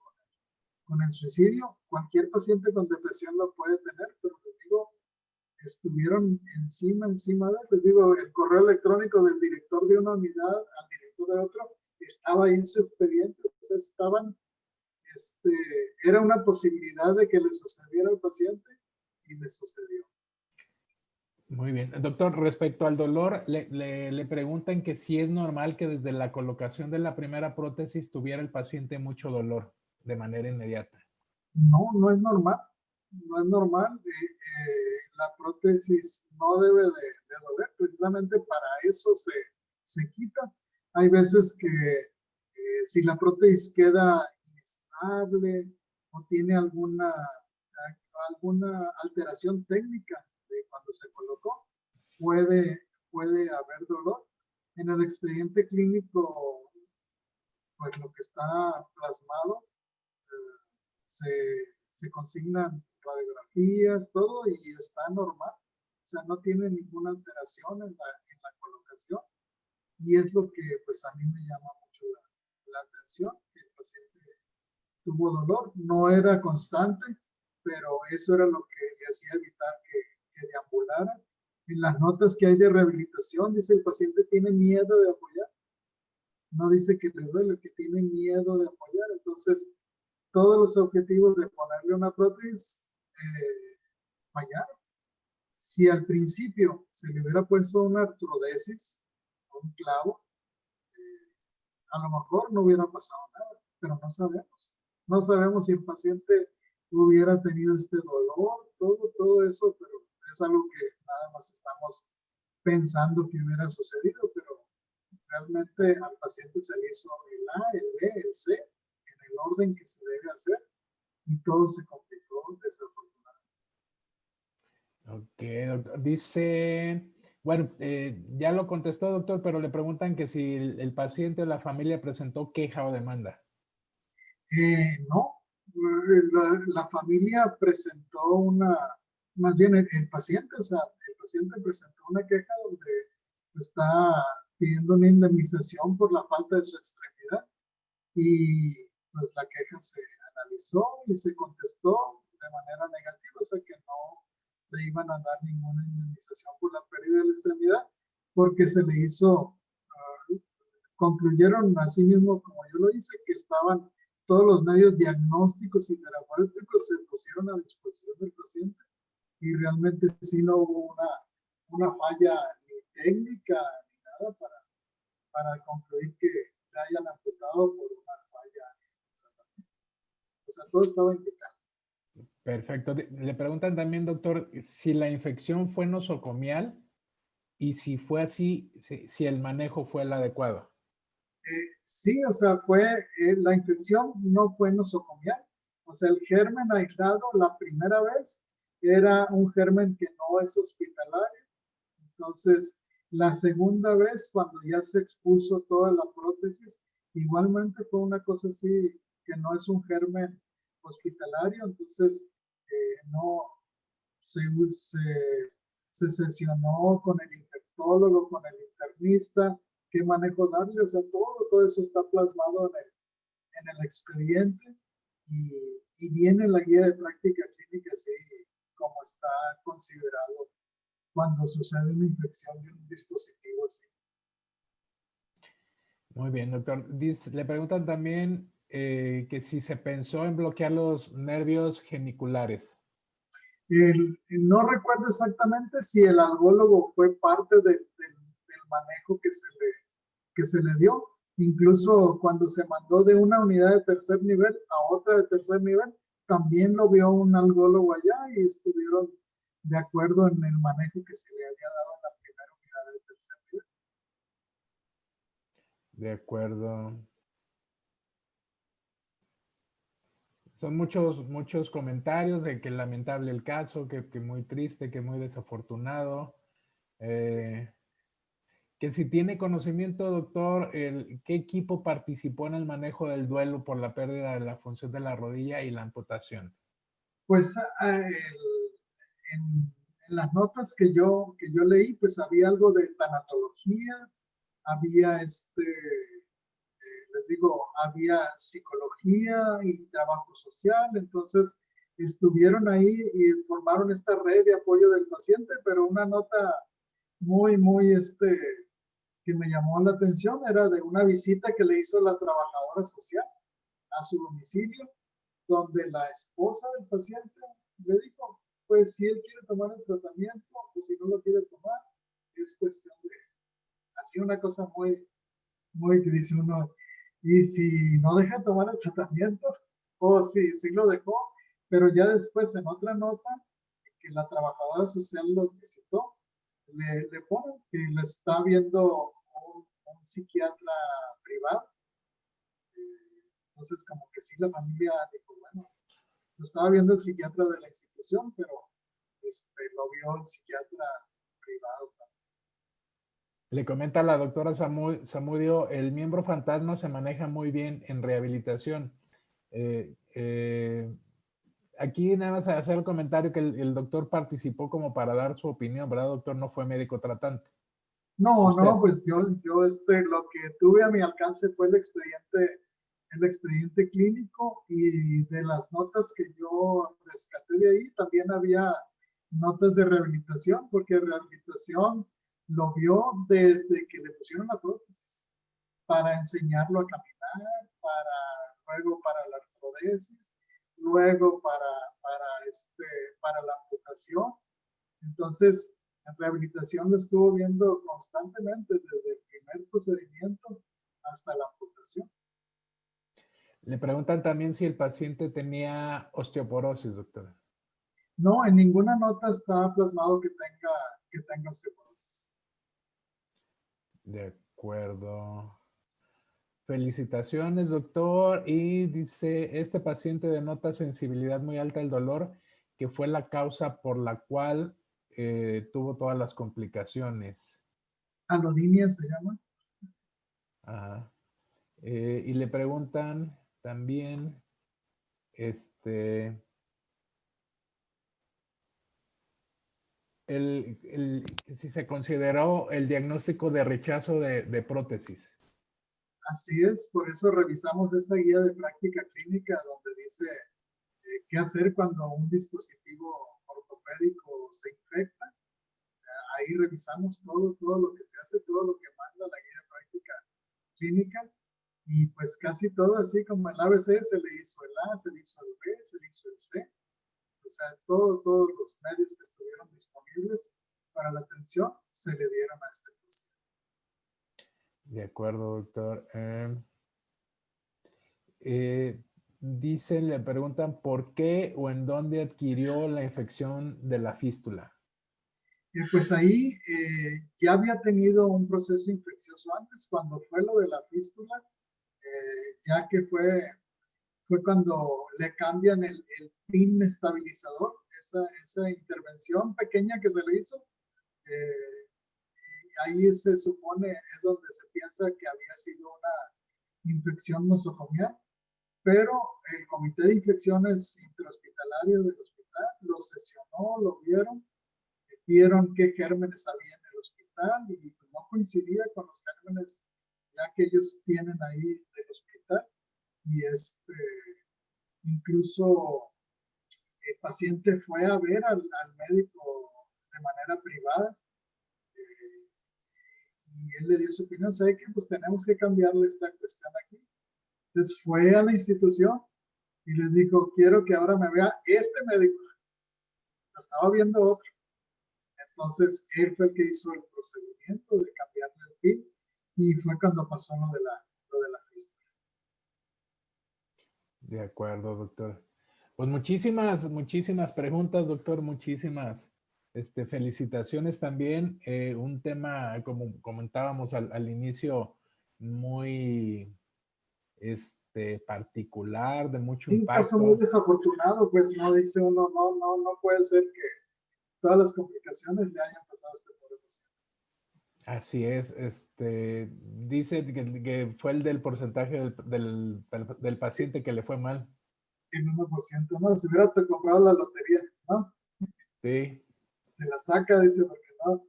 con el suicidio, cualquier paciente con depresión lo puede tener, pero les digo, estuvieron encima de él. Les digo, el correo electrónico del director de una unidad al director de otro estaba ahí en su expediente, o sea, era una posibilidad de que le sucediera al paciente y le sucedió. Muy bien. Doctor, respecto al dolor, le preguntan que si es normal que desde la colocación de la primera prótesis tuviera el paciente mucho dolor de manera inmediata. No, no es normal. No es normal. La prótesis no debe de doler. Precisamente para eso se quita. Hay veces que si la prótesis queda inestable o tiene alguna alteración técnica de cuando se colocó, puede haber dolor. En el expediente clínico, pues lo que está plasmado, se consignan radiografías, todo, y está normal. O sea, no tiene ninguna alteración en la colocación. Y es lo que pues a mí me llama mucho la atención, que el paciente tuvo dolor, no era constante, pero eso era lo que le hacía evitar que deambulara. En las notas que hay de rehabilitación dice el paciente tiene miedo de apoyar, no dice que le duele, que tiene miedo de apoyar. Entonces, todos los objetivos de ponerle una prótesis fallaron. Si al principio se le hubiera puesto una artrodesis, un clavo, a lo mejor no hubiera pasado nada, pero no sabemos. No sabemos si el paciente hubiera tenido este dolor, todo eso, pero es algo que nada más estamos pensando que hubiera sucedido, pero realmente al paciente se le hizo el A, el B, el C, en el orden que se debe hacer, y todo se complicó desafortunadamente. Ok, doctor. Dice, bueno, ya lo contestó, doctor, pero le preguntan que si el paciente o la familia presentó queja o demanda. No, la familia presentó más bien el paciente, o sea, el paciente presentó una queja donde está pidiendo una indemnización por la falta de su extremidad y pues la queja se analizó y se contestó de manera negativa, o sea que no le iban a dar ninguna indemnización por la pérdida de la extremidad porque se le hizo, concluyeron así mismo como yo lo hice, que estaban todos los medios diagnósticos y terapéuticos se pusieron a disposición del paciente y realmente sí no hubo una falla ni técnica ni nada para concluir que le hayan amputado por una falla. O sea, todo estaba indicado. Perfecto. Le preguntan también, doctor, si la infección fue nosocomial y si fue así, si el manejo fue el adecuado. Sí, o sea, la infección no fue nosocomial. O sea, el germen aislado la primera vez era un germen que no es hospitalario. Entonces, la segunda vez, cuando ya se expuso toda la prótesis, igualmente fue una cosa así que no es un germen hospitalario. Entonces, no se sesionó con el infectólogo, con el internista, qué manejo darle, o sea, todo eso está plasmado en el expediente y viene la guía de práctica clínica así como está considerado cuando sucede una infección de un dispositivo así. Muy bien, doctor. Le preguntan también que si se pensó en bloquear los nervios geniculares. No recuerdo exactamente si el algólogo fue parte del manejo que se le dio. Incluso cuando se mandó de una unidad de tercer nivel a otra de tercer nivel, también lo vio un algólogo allá y estuvieron de acuerdo en el manejo que se le había dado en la primera unidad de tercer nivel. De acuerdo. Son muchos comentarios de que lamentable el caso, que muy triste, que muy desafortunado. Sí. Que si tiene conocimiento, doctor, ¿qué equipo participó en el manejo del duelo por la pérdida de la función de la rodilla y la amputación? Pues en las notas que yo leí, pues había algo de tanatología, había les digo, había psicología y trabajo social, entonces estuvieron ahí y formaron esta red de apoyo del paciente, pero una nota muy, que me llamó la atención era de una visita que le hizo la trabajadora social a su domicilio, donde la esposa del paciente le dijo, pues si él quiere tomar el tratamiento, pues si no lo quiere tomar, es cuestión de, así una cosa muy que dice uno, y si no deja de tomar el tratamiento, o si lo dejó, pero ya después en otra nota, que la trabajadora social lo visitó, le ponen que le está viendo un psiquiatra privado. Entonces, como que sí, la familia dijo, bueno, lo estaba viendo el psiquiatra de la institución, pero lo vio el psiquiatra privado. Le comenta la doctora Zamudio, el miembro fantasma se maneja muy bien en rehabilitación. Eh, eh, Aquí nada más hacer el comentario que el doctor participó como para dar su opinión, ¿verdad, doctor? No fue médico tratante. No, Usted. pues yo lo que tuve a mi alcance fue el expediente clínico y de las notas que yo rescaté de ahí, también había notas de rehabilitación, porque rehabilitación lo vio desde que le pusieron la prótesis, para enseñarlo a caminar, luego para la artrodesis, luego para la amputación. Entonces, la rehabilitación lo estuvo viendo constantemente desde el primer procedimiento hasta la amputación. Le preguntan también si el paciente tenía osteoporosis, doctor. No, en ninguna nota está plasmado que tenga osteoporosis. De acuerdo. Felicitaciones, doctor. Y dice, este paciente denota sensibilidad muy alta al dolor, que fue la causa por la cual tuvo todas las complicaciones. Alodinia se llama. Ajá. Y le preguntan también, este, si se consideró el diagnóstico de rechazo de prótesis. Así es, por eso revisamos esta guía de práctica clínica donde dice qué hacer cuando un dispositivo ortopédico se infecta. Ahí revisamos todo lo que se hace, todo lo que manda la guía de práctica clínica y pues casi todo así como el ABC se le hizo el A, se le hizo el B, se le hizo el C, o sea, todos los medios que estuvieron disponibles para la atención se le dieron a este paciente. De acuerdo, doctor. Eh, Dicen, le preguntan por qué o en dónde adquirió la infección de la fístula. Pues ahí ya había tenido un proceso infeccioso antes, cuando fue lo de la fístula, ya que fue cuando le cambian el pin estabilizador, esa intervención pequeña que se le hizo. Eh, Ahí se supone, es donde se piensa que había sido una infección nosocomial, pero el Comité de Infecciones Interhospitalarias del hospital lo sesionó, lo vieron qué gérmenes había en el hospital y no coincidía con los gérmenes ya que ellos tienen ahí del hospital y incluso el paciente fue a ver al médico de manera privada él le dio su opinión, ¿sabe qué? Pues tenemos que cambiarle esta cuestión aquí. Entonces fue a la institución y les dijo, quiero que ahora me vea este médico. Lo estaba viendo otro. Entonces él fue el que hizo el procedimiento de cambiarle el PIN y fue cuando pasó lo de la fiesta. De acuerdo, doctor. Pues muchísimas preguntas, doctor, muchísimas felicitaciones también. Un tema, como comentábamos al inicio, muy particular, de mucho Sí, un caso muy impacto. desafortunado, pues no dice uno, no puede ser que todas las complicaciones le hayan pasado a este pobre paciente. Así es, dice que fue el del porcentaje del paciente que le fue mal. En 1%, no, si hubiera te comprado la lotería, ¿no? Sí. Se la saca, dice, porque no.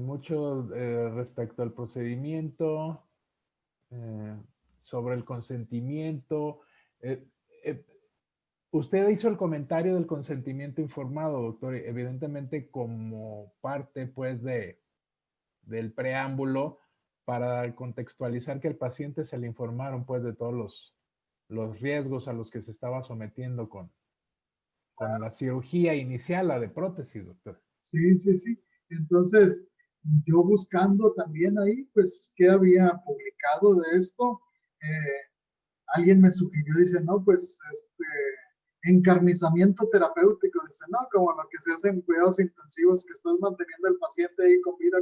Mucho respecto al procedimiento, sobre el consentimiento. Eh, eh, Usted hizo el comentario del consentimiento informado, doctor, evidentemente como parte, pues, del preámbulo para contextualizar que el paciente se le informaron, pues, de todos los riesgos a los que se estaba sometiendo con la cirugía inicial, la de prótesis, doctor. Sí, sí, sí. Entonces, yo buscando también ahí, pues, qué había publicado de esto, alguien me sugirió, dice, no, pues, encarnizamiento terapéutico, dice, no, como lo que se hace en cuidados intensivos, que estás manteniendo al paciente ahí con vida,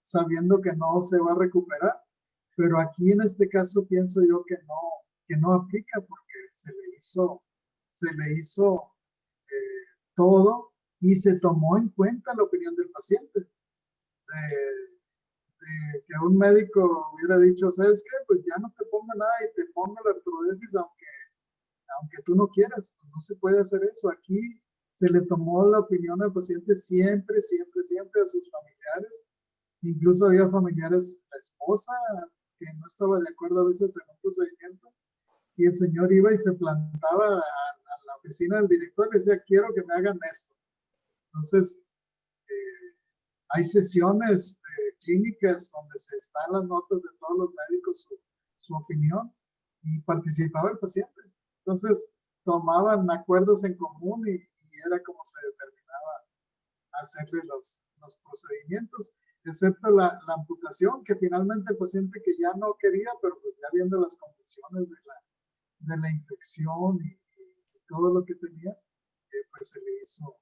sabiendo que no se va a recuperar. Pero aquí en este caso pienso yo que no aplica porque se le hizo todo y se tomó en cuenta la opinión del paciente. Que un médico hubiera dicho, ¿sabes qué? Pues ya no te ponga nada y te ponga la artrodesis aunque tú no quieras. Pues no se puede hacer eso. Aquí se le tomó la opinión al paciente siempre, siempre, siempre a sus familiares. Incluso había familiares, la esposa, que no estaba de acuerdo a veces en un procedimiento. Y el señor iba y se plantaba a la oficina del director y decía, quiero que me hagan esto. Entonces, hay sesiones clínicas donde se están las notas de todos los médicos, su opinión, y participaba el paciente. Entonces, tomaban acuerdos en común y era como se determinaba hacerle los procedimientos, excepto la amputación, que finalmente el paciente que ya no quería, pero pues ya viendo las condiciones de la infección y todo lo que tenía, pues se le hizo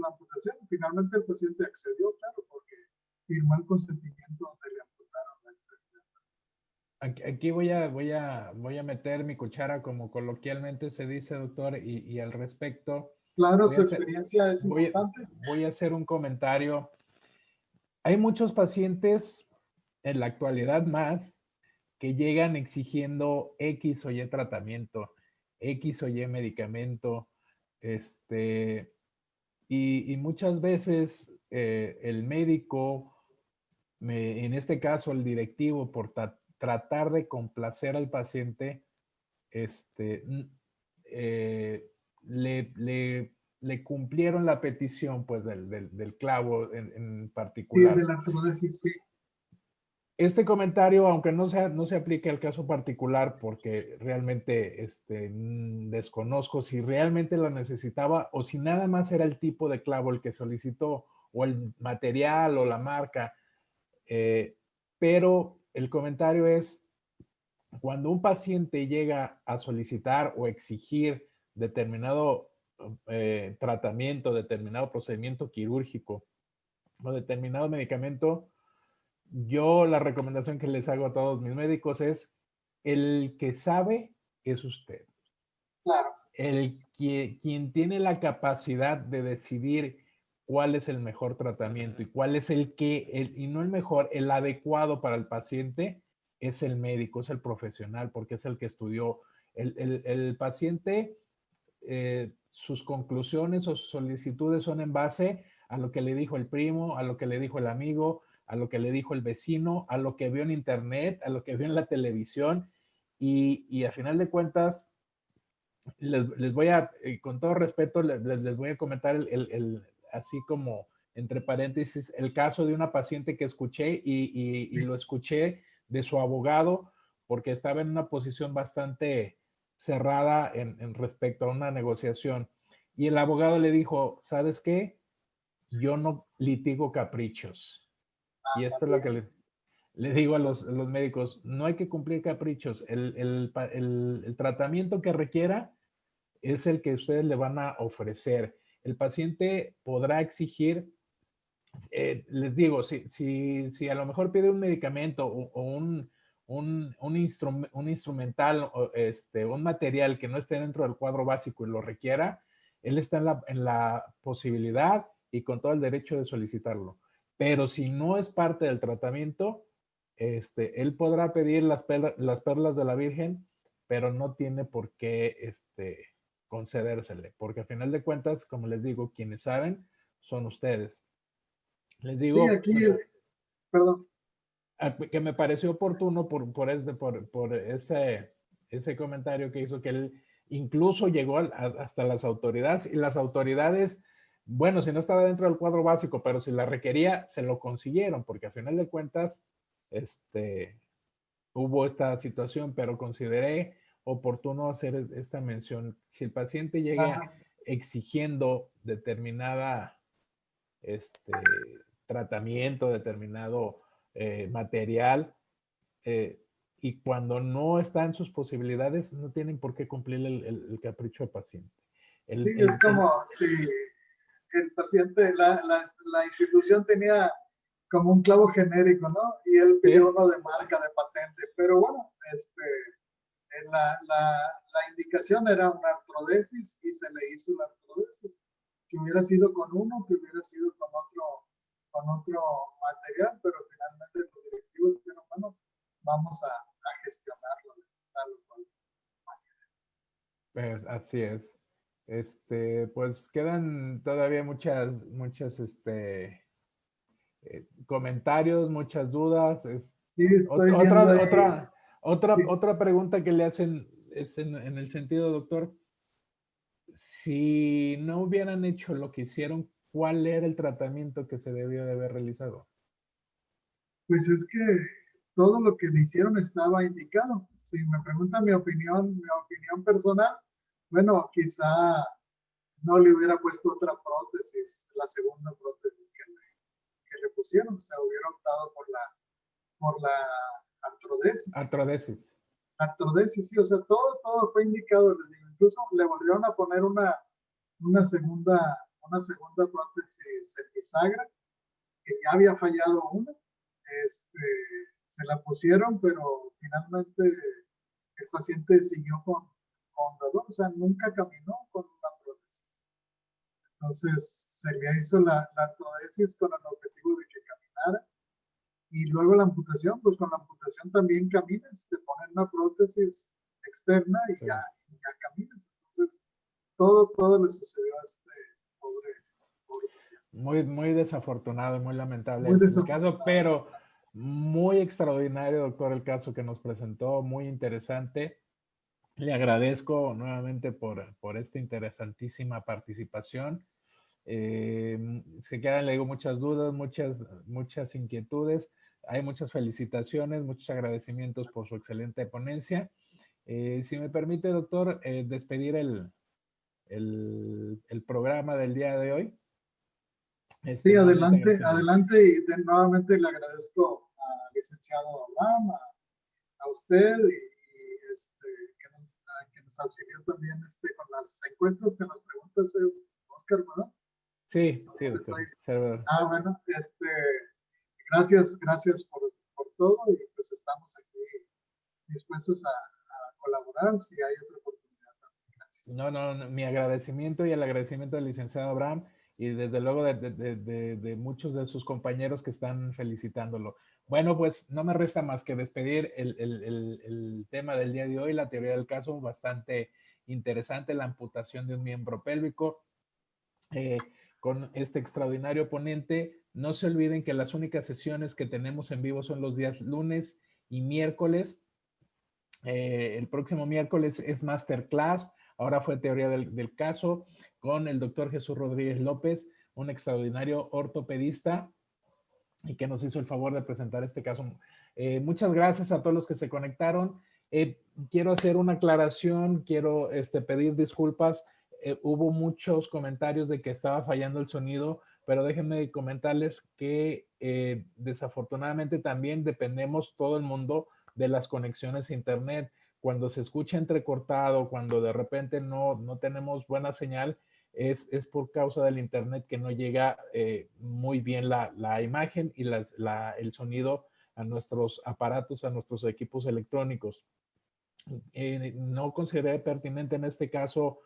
la amputación. Finalmente el paciente accedió, claro, porque firmó el consentimiento donde le amputaron la extremidad. Aquí voy a meter mi cuchara, como coloquialmente se dice, doctor, y al respecto Claro, voy a su hacer, experiencia es voy, importante. voy a hacer un comentario. Hay muchos pacientes en la actualidad más que llegan exigiendo X o Y tratamiento, X o Y medicamento, y muchas veces el médico, en este caso el directivo, por tratar de complacer al paciente, eh, le, le, le cumplieron la petición, pues, del clavo en Sí, de particular. la artrodesis, sí. Este comentario, aunque no se aplique al caso particular, porque realmente desconozco si realmente lo necesitaba o si nada más era el tipo de clavo el que solicitó, o el material o la marca, pero el comentario es: cuando un paciente llega a solicitar o exigir determinado tratamiento, determinado procedimiento quirúrgico o determinado medicamento, yo la recomendación que les hago a todos mis médicos es: el que sabe es usted. Claro. Quien tiene la capacidad de decidir cuál es el mejor tratamiento y cuál es y no el mejor, el adecuado para el paciente, es el médico, es el profesional, porque es el que estudió. El paciente, sus conclusiones o sus solicitudes son en base a lo que le dijo el primo, a lo que le dijo el amigo, a lo que le dijo el vecino, a lo que vio en internet, a lo que vio en la televisión, y a final de cuentas, les voy a, con todo respeto, les voy a comentar así como entre paréntesis, el caso de una paciente que escuché y lo escuché de su abogado porque estaba en una posición bastante cerrada en respecto a una negociación. Y el abogado le dijo, ¿sabes qué? Yo no litigo caprichos. Y esto es lo que le digo a los médicos, no hay que cumplir caprichos. El tratamiento que requiera es el que ustedes le van a ofrecer. El paciente podrá exigir, les digo, si a lo mejor pide un medicamento o un instrumental o un material que no esté dentro del cuadro básico y lo requiera, él está en la posibilidad y con todo el derecho de solicitarlo. Pero si no es parte del tratamiento, él podrá pedir las perlas de la Virgen, pero no tiene por qué concedérsele, porque a final de cuentas, como les digo, quienes saben son ustedes. Les Sí, digo, aquí, perdón. que me pareció oportuno por ese comentario que hizo, que él incluso llegó hasta las autoridades, y las autoridades, bueno, si no estaba dentro del cuadro básico, pero si la requería, se lo consiguieron, porque a final de cuentas, hubo esta situación, pero consideré oportuno hacer esta mención. Si el paciente llega Ajá. exigiendo determinada tratamiento, determinado material, y cuando no está en sus posibilidades, no tienen por qué cumplir el capricho del paciente. Sí, es como si el paciente, la institución tenía como un clavo genérico, ¿no? Y él pidió uno de marca, de patente. Pero bueno, la indicación era una artrodesis y se le hizo la artrodesis. Que hubiera sido con uno, que hubiera sido con otro material, pero finalmente los directivos dijeron, bueno, vamos a gestionarlo de tal o cual manera. Así es. Pues quedan todavía muchas, comentarios, muchas dudas. Sí, estoy viendo ahí. Sí. Otra pregunta que le hacen es en el sentido, doctor, si no hubieran hecho lo que hicieron, ¿cuál era el tratamiento que se debió de haber realizado? Pues es que todo lo que le hicieron estaba indicado. Si me preguntan mi opinión personal, bueno, quizá no le hubiera puesto otra prótesis, la segunda prótesis que le pusieron, o sea, hubiera optado por la artrodesis. Artrodesis. Artrodesis, sí, o sea, todo fue indicado, les digo. Incluso le volvieron a poner una segunda prótesis en bisagra, que ya había fallado una. Este, Se la pusieron, pero finalmente el paciente siguió con dolor, o sea, nunca caminó con una prótesis. Entonces se le hizo la artrodesis con el objetivo de que caminara. Y luego la amputación, pues con la amputación también caminas, te ponen una prótesis externa y Sí. ya caminas. Entonces, todo le sucedió a este pobre paciente. Muy desafortunado y muy lamentable Muy el caso, desafortunado. pero muy extraordinario, doctor, el caso que nos presentó, muy interesante. Le agradezco nuevamente por esta interesantísima participación. Se quedan, le digo, muchas dudas, muchas inquietudes. Hay muchas felicitaciones, muchos agradecimientos por su excelente ponencia. Si me permite, doctor, despedir el programa del día de hoy. Sí, Nuevamente adelante, agradeciendo. adelante y nuevamente le agradezco al licenciado Abraham, a usted que nos auxilió también con las encuestas, con las preguntas es Oscar, ¿verdad? Sí, sí, doctor. Bueno, gracias por todo y pues estamos aquí dispuestos a colaborar si hay otra oportunidad. Gracias. No, mi agradecimiento y el agradecimiento del licenciado Abraham y desde luego de muchos de sus compañeros que están felicitándolo. Bueno, pues no me resta más que despedir el tema del día de hoy, la teoría del caso, bastante interesante, la amputación de un miembro pélvico. Con este extraordinario ponente. No se olviden que las únicas sesiones que tenemos en vivo son los días lunes y miércoles. El próximo miércoles es Masterclass. Ahora fue teoría del caso con el doctor Jesús Rodríguez López. un extraordinario ortopedista y que nos hizo el favor de presentar este caso. Muchas gracias a todos los que se conectaron. Quiero hacer una aclaración, quiero pedir disculpas. Hubo muchos comentarios de que estaba fallando el sonido, pero déjenme comentarles que desafortunadamente también dependemos todo el mundo de las conexiones a internet. Cuando se escucha entrecortado, cuando de repente no tenemos buena señal, es por causa del internet que no llega muy bien la imagen y el sonido a nuestros aparatos, a nuestros equipos electrónicos. No consideré pertinente en este caso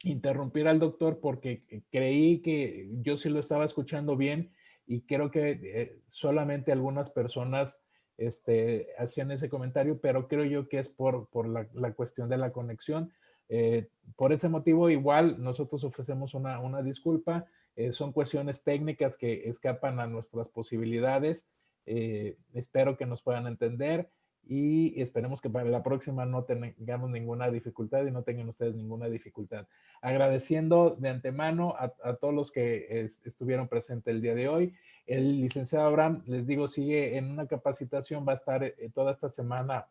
interrumpir al doctor porque creí que yo sí lo estaba escuchando bien y creo que solamente algunas personas hacían ese comentario, pero creo yo que es por la cuestión de la conexión. Por ese motivo, igual nosotros ofrecemos una disculpa. Son cuestiones técnicas que escapan a nuestras posibilidades. Espero que nos puedan entender y esperemos que para la próxima no tengamos ninguna dificultad y no tengan ustedes ninguna dificultad. Agradeciendo de antemano a todos los que estuvieron presentes el día de hoy. El licenciado Abraham, les digo, sigue en una capacitación, va a estar toda esta semana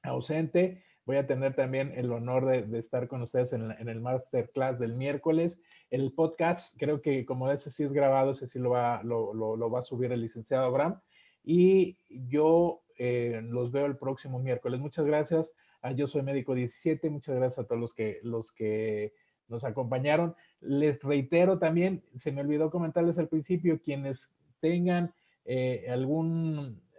ausente. Voy a tener también el honor de estar con ustedes en el masterclass del miércoles. El podcast, creo que como ese sí es grabado, ese sí lo va a subir el licenciado Abraham. Y yo los veo el próximo miércoles. Muchas gracias. Yo soy Médico 17. Muchas gracias a todos los que nos acompañaron. Les reitero también, se me olvidó comentarles al principio, quienes tengan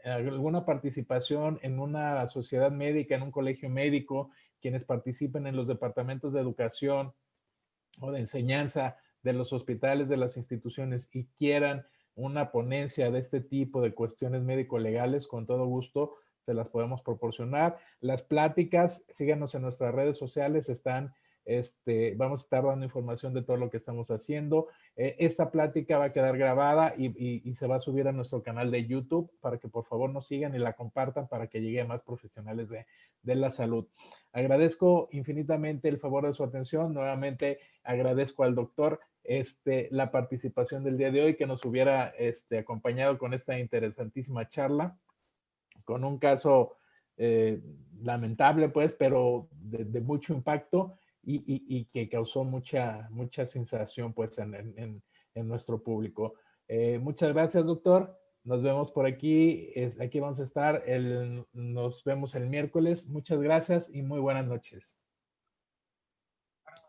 alguna participación en una sociedad médica, en un colegio médico, quienes participen en los departamentos de educación o de enseñanza de los hospitales, de las instituciones y quieran una ponencia de este tipo de cuestiones médico-legales, con todo gusto se las podemos proporcionar. Las pláticas, síganos en nuestras redes sociales, vamos a estar dando información de todo lo que estamos haciendo. Esta plática va a quedar grabada y se va a subir a nuestro canal de YouTube para que por favor nos sigan y la compartan para que llegue a más profesionales de la salud. Agradezco infinitamente el favor de su atención. Nuevamente agradezco al doctor la participación del día de hoy, que nos hubiera acompañado con esta interesantísima charla, con un caso lamentable, pues, pero de mucho impacto y que causó mucha sensación, pues, en nuestro público. Muchas gracias, doctor. Nos vemos por aquí. Aquí vamos a estar. Nos vemos el miércoles. Muchas gracias y muy buenas noches.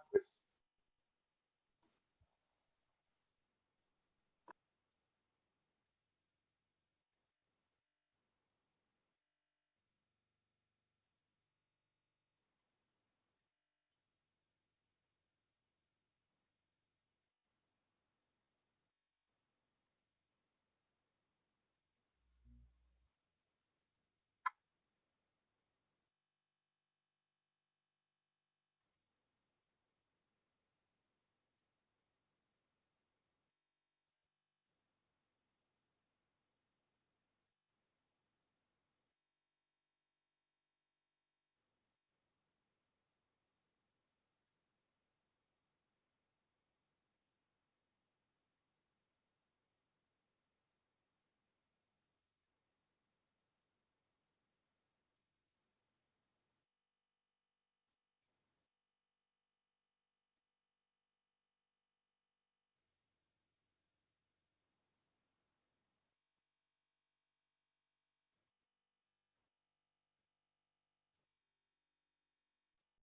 Pues,